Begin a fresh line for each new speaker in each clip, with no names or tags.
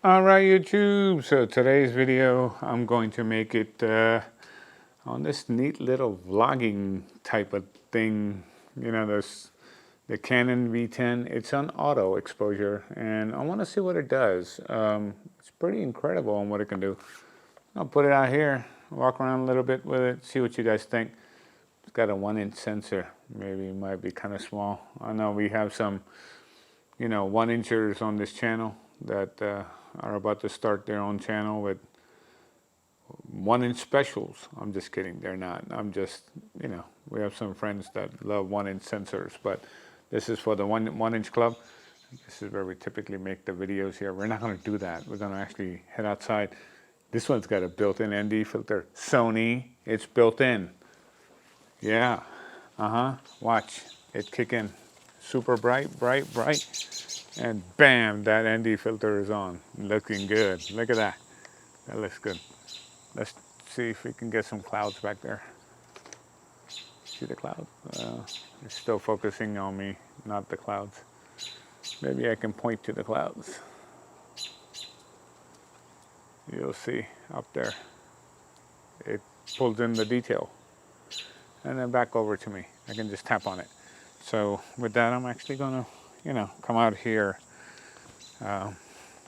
Alright YouTube, so today's video I'm going to make it on this neat little vlogging type of thing. You know, there's the Canon V10. It's on auto exposure and I want to see what it does. It's pretty incredible on what it can do. I'll put it out here, walk around a little bit with it, see what you guys think. It's got a 1-inch sensor. Maybe it might be kind of small. I know we have some 1-inchers on this channel that are about to start their own channel with 1-inch specials. I'm just kidding, they're not. I'm just, we have some friends that love 1-inch sensors, but this is for the 1-inch club. This is where we typically make the videos here. We're not going to do that. We're going to actually head outside. This one's got a built-in ND filter. Sony, it's built in. Yeah, watch it kick in. Super bright, and bam, that ND filter is on. Looking good. Look at that. That looks good. Let's see if we can get some clouds back there. See the cloud? It's still focusing on me, not the clouds. Maybe I can point to the clouds. You'll see up there. It pulls in the detail. And then back over to me. I can just tap on it. So with that, I'm actually gonna, come out here,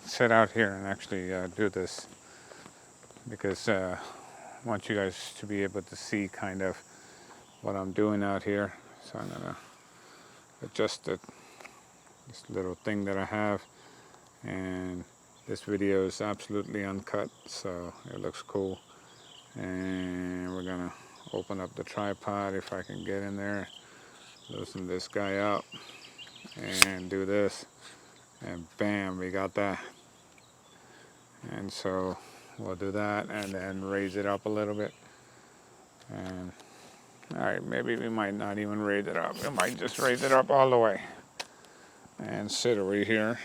sit out here and actually do this, because I want you guys to be able to see kind of what I'm doing out here. So I'm gonna adjust this little thing that I have, and this video is absolutely uncut, so it looks cool. And we're gonna open up the tripod if I can get in there. Loosen this guy up and do this, and bam, we got that. And so we'll do that and then raise it up a little bit. And all right, maybe we might not even raise it up. We might just raise it up all the way and sit over here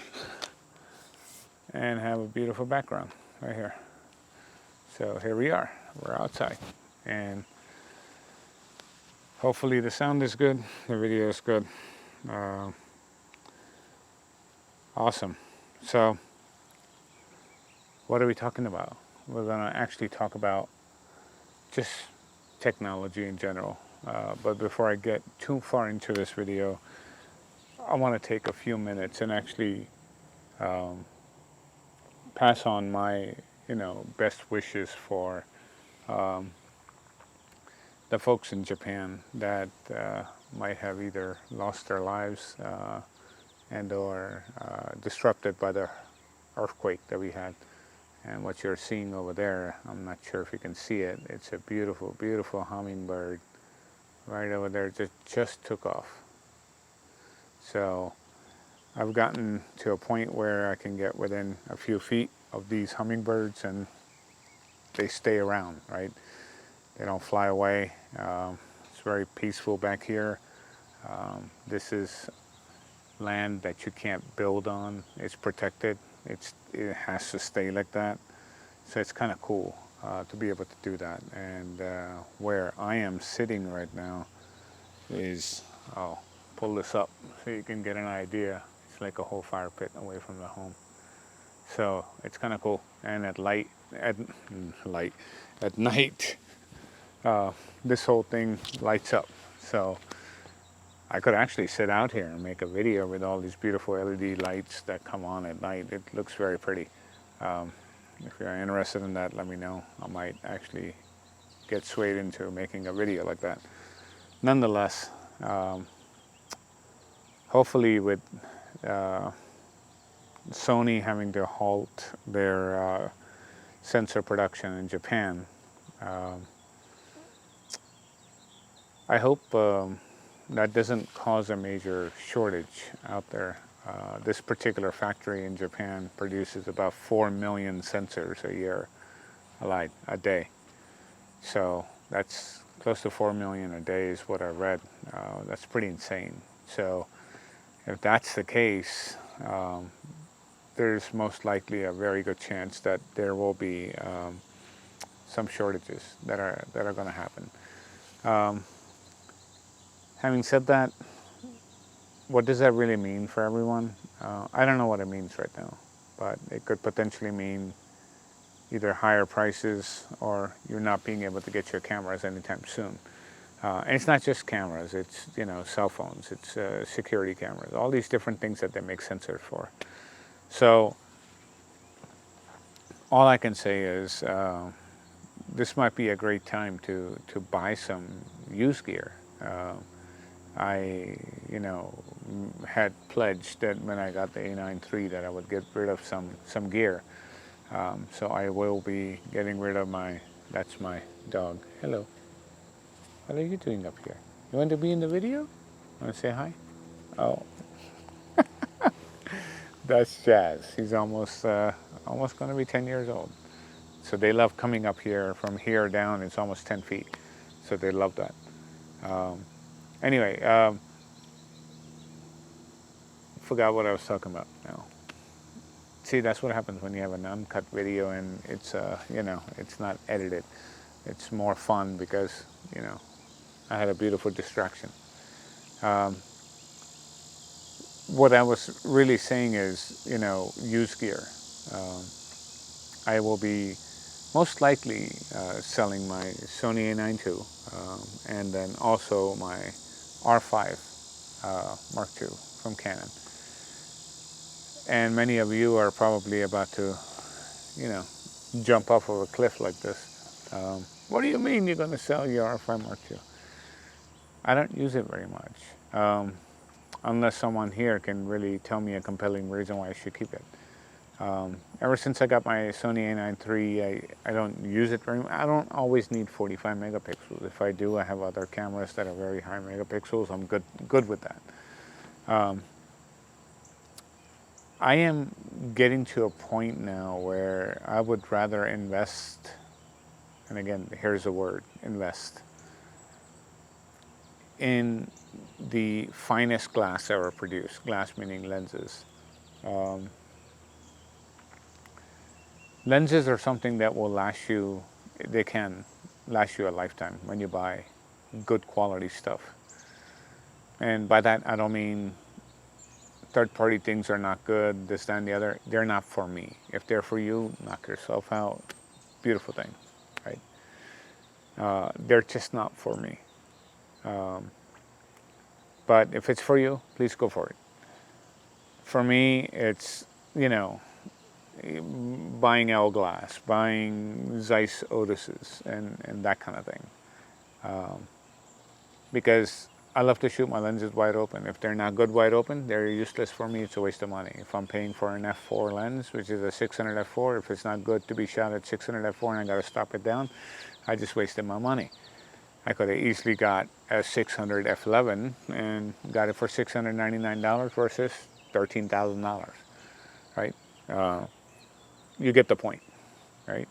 and have a beautiful background right here. So here we are. We're outside, and hopefully the sound is good, the video is good. Awesome. So what are we talking about? We're going to actually talk about just technology in general. But before I get too far into this video, I want to take a few minutes and actually pass on my best wishes for the folks in Japan that might have either lost their lives and or disrupted by the earthquake that we had. And what you're seeing over there, I'm not sure if you can see it, it's a beautiful, beautiful hummingbird right over there that just took off. So I've gotten to a point where I can get within a few feet of these hummingbirds and they stay around, right? They don't fly away. It's very peaceful back here. This is land that you can't build on. It's protected. It has to stay like that. So it's kind of cool to be able to do that. And where I am sitting right now is, I'll pull this up so you can get an idea. It's like a whole fire pit away from the home. So it's kind of cool. And at night, this whole thing lights up. So I could actually sit out here and make a video with all these beautiful LED lights that come on at night. It looks very pretty. If you're interested in that, let me know. I might actually get swayed into making a video like that. Nonetheless, hopefully with Sony having to halt their sensor production in Japan, I hope that doesn't cause a major shortage out there. This particular factory in Japan produces about 4 million sensors a year, a day. So that's close to 4 million a day is what I read. That's pretty insane. So if that's the case, there's most likely a very good chance that there will be some shortages that are going to happen. Having said that, what does that really mean for everyone? I don't know what it means right now. but it could potentially mean either higher prices or you're not being able to get your cameras anytime soon. And it's not just cameras, it's, you know, cell phones, it's security cameras, all these different things that they make sensors for. So all I can say is this might be a great time to buy some used gear. I, you know, had pledged that when I got the A9 III that I would get rid of some gear. So I will be getting rid of my, that's my dog. Hello. What are you doing up here? You want to be in the video? Want to say hi? Oh, that's Jazz. He's almost going to be 10 years old. So they love coming up here. From here down, it's almost 10 feet. So they love that. Anyway, forgot what I was talking about now. See, that's what happens when you have an uncut video and it's, you know, it's not edited. It's more fun because, you know, I had a beautiful distraction. What I was really saying is, you know, use gear. I will be most likely selling my Sony A9 II and then also my R5 Mark II from Canon. And many of you are probably about to, you know, jump off of a cliff like this. What do you mean you're going to sell your R5 Mark II? I don't use it very much, unless someone here can really tell me a compelling reason why I should keep it. Ever since I got my Sony A9 III, I don't use it very much. I don't always need 45 megapixels. If I do, I have other cameras that are very high megapixels. I'm good with that. I am getting to a point now where I would rather invest, and again, here's the word, invest, in the finest glass ever produced. Glass meaning lenses. Lenses are something that will last you, they can last you a lifetime when you buy good quality stuff. And by that, I don't mean third-party things are not good, this, that, and the other. They're not for me. If they're for you, knock yourself out. Beautiful thing, right? They're just not for me. But if it's for you, please go for it. For me, it's, you know, buying L glass, buying Zeiss Otises, and that kind of thing. Because I love to shoot my lenses wide open. If they're not good wide open, they're useless for me. It's a waste of money. If I'm paying for an f4 lens, which is a 600 f4, if it's not good to be shot at 600 f4 and I got to stop it down, I just wasted my money. I could have easily got a 600 f11 and got it for $699 versus $13,000, right? You get the point, right?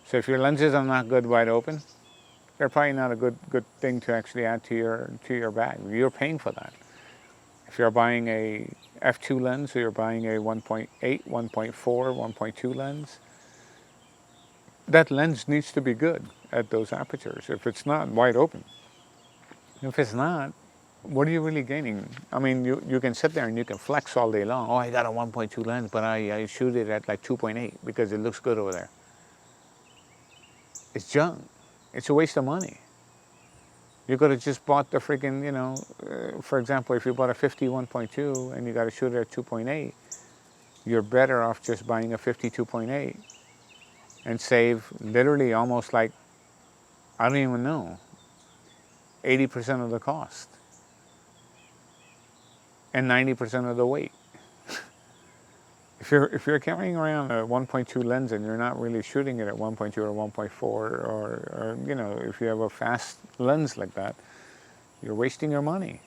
So if your lenses are not good wide open, they're probably not a good thing to actually add to your bag. You're paying for that. If you're buying a f2 lens or you're buying a 1.8, 1.4, 1.2 lens, that lens needs to be good at those apertures. If it's not wide open, if it's not, what are you really gaining? I mean, you can sit there and you can flex all day long. Oh, I got a 1.2 lens, but I shoot it at like 2.8 because it looks good over there. It's junk. It's a waste of money. You could have just bought the freaking, you know, for example, if you bought a 50 1.2 and you got to shoot it at 2.8, you're better off just buying a 52.8 and save literally almost like, I don't even know, 80% of the cost and 90% of the weight. If you're carrying around a 1.2 lens and you're not really shooting it at 1.2 or 1.4, or you know, if you have a fast lens like that, you're wasting your money.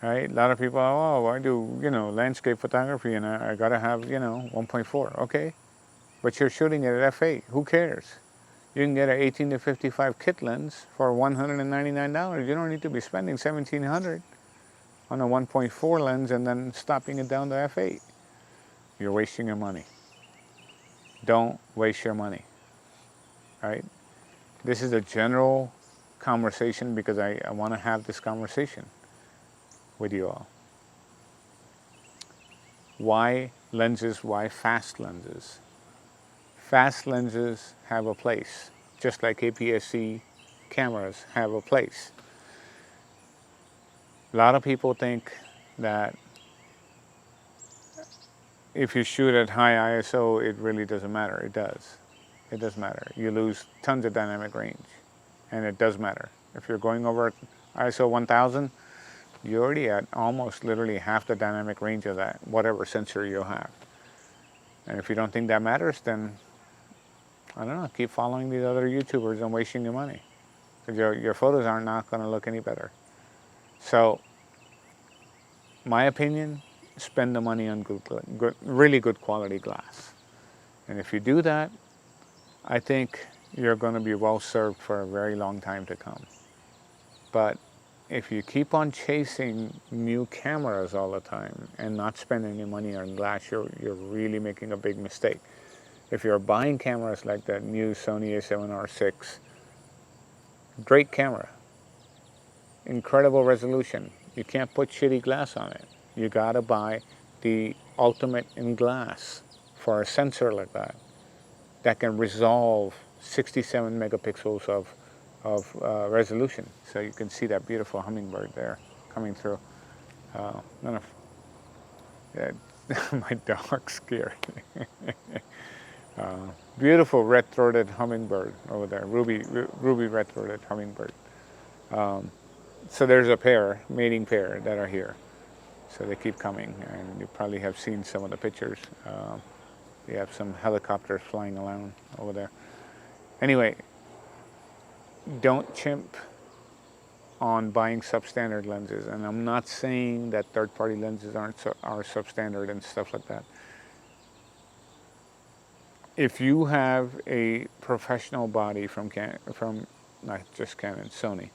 Right? A lot of people, oh, I do, you know, landscape photography and I gotta have, you know, 1.4. Okay, but you're shooting it at f8. Who cares? You can get an 18 to 55 kit lens for $199. You don't need to be spending $1,700 on a 1.4 lens and then stopping it down to f8. You're wasting your money. Don't waste your money, right? This is a general conversation because I want to have this conversation with you all. Why lenses. Why fast lenses? Fast lenses have a place, just like APS-C cameras have a place. A lot of people think that if you shoot at high ISO, it really doesn't matter. It does. It does matter. You lose tons of dynamic range, and it does matter. If you're going over ISO 1000, you're already at almost literally half the dynamic range of that, whatever sensor you have. And if you don't think that matters, then, I don't know, keep following these other YouTubers and wasting your money. Because your photos are not going to look any better. So, my opinion, spend the money on really good quality glass. And if you do that, I think you're going to be well served for a very long time to come. But if you keep on chasing new cameras all the time and not spending any money on glass, you're really making a big mistake. If you're buying cameras like that new Sony A7R6, great camera, incredible resolution. You can't put shitty glass on it. You gotta buy the ultimate in glass for a sensor like that can resolve 67 megapixels of resolution. So you can see that beautiful hummingbird there coming through. My dog's scared. Beautiful red-throated hummingbird over there, ruby red-throated hummingbird. So there's a pair, mating pair, that are here. So they keep coming, and you probably have seen some of the pictures. You have some helicopters flying around over there. Anyway, don't chimp on buying substandard lenses. And I'm not saying that third-party lenses are substandard and stuff like that. If you have a professional body from not just Canon, Sony.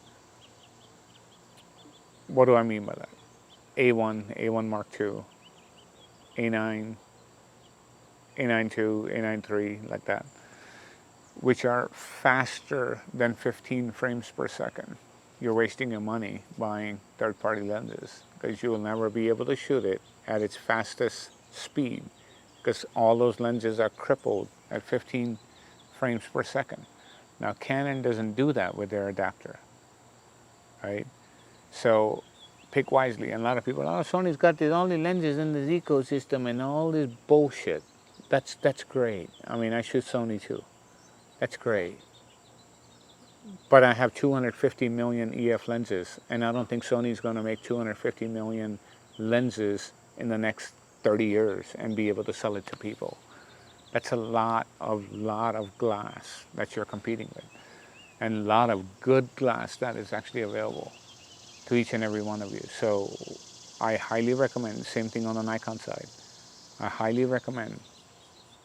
What do I mean by that? A1, A1 Mark II, A9, A9 II, A9 III, like that, which are faster than 15 frames per second. You're wasting your money buying third-party lenses because you will never be able to shoot it at its fastest speed because all those lenses are crippled at 15 frames per second. Now, Canon doesn't do that with their adapter, right? So pick wisely. And a lot of people, oh, Sony's got all the lenses in this ecosystem and all this bullshit. That's great. I mean, I shoot Sony too. That's great. But I have 250 million EF lenses, and I don't think Sony's going to make 250 million lenses in the next 30 years and be able to sell it to people. That's a lot of glass that you're competing with, and a lot of good glass that is actually available to each and every one of you. So I highly recommend, same thing on the Nikon side, I highly recommend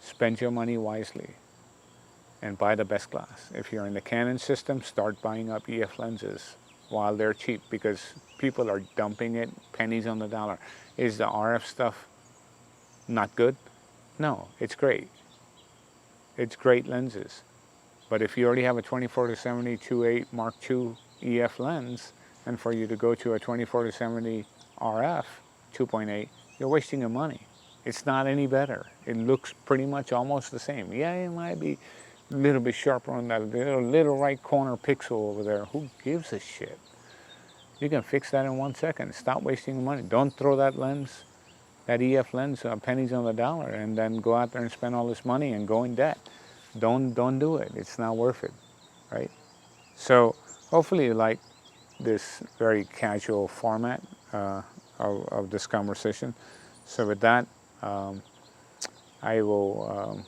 spend your money wisely and buy the best glass. If you're in the Canon system, start buying up EF lenses while they're cheap because people are dumping it pennies on the dollar. Is the RF stuff not good? No, it's great. It's great lenses. But if you already have a 24-70 2.8 Mark II EF lens, and for you to go to a 24-70 RF 2.8, you're wasting your money. It's not any better. It looks pretty much almost the same. Yeah, it might be a little bit sharper on that little right corner pixel over there. Who gives a shit? You can fix that in 1 second. Stop wasting your money. Don't throw that lens, that EF lens, pennies on the dollar, and then go out there and spend all this money and go in debt. Don't do it. It's not worth it, right? So hopefully you like this very casual format of this conversation. So with that, I will,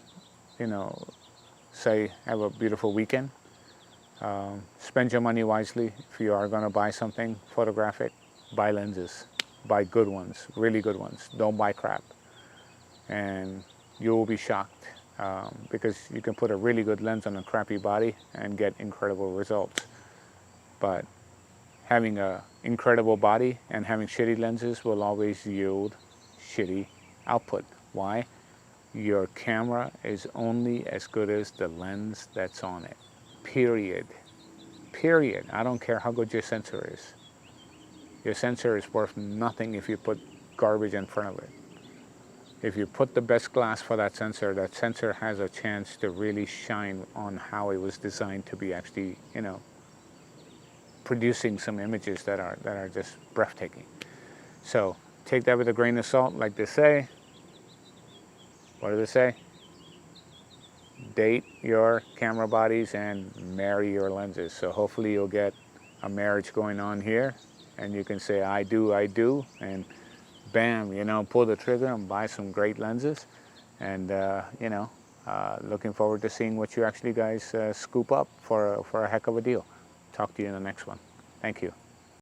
say have a beautiful weekend. Spend your money wisely. If you are going to buy something photographic, buy lenses. Buy good ones, really good ones. Don't buy crap. And you will be shocked because you can put a really good lens on a crappy body and get incredible results. But having an incredible body and having shitty lenses will always yield shitty output. Why? Your camera is only as good as the lens that's on it. Period. Period. I don't care how good your sensor is. Your sensor is worth nothing if you put garbage in front of it. if you put the best glass for that sensor has a chance to really shine on how it was designed to be actually, you know, producing some images that are just breathtaking. So take that with a grain of salt, like they say. What do they say? Date your camera bodies and marry your lenses. So hopefully you'll get a marriage going on here, and you can say, I do, and bam, you know, pull the trigger and buy some great lenses. And, you know, looking forward to seeing what you actually guys scoop up for a heck of a deal. Talk to you in the next one. Thank you.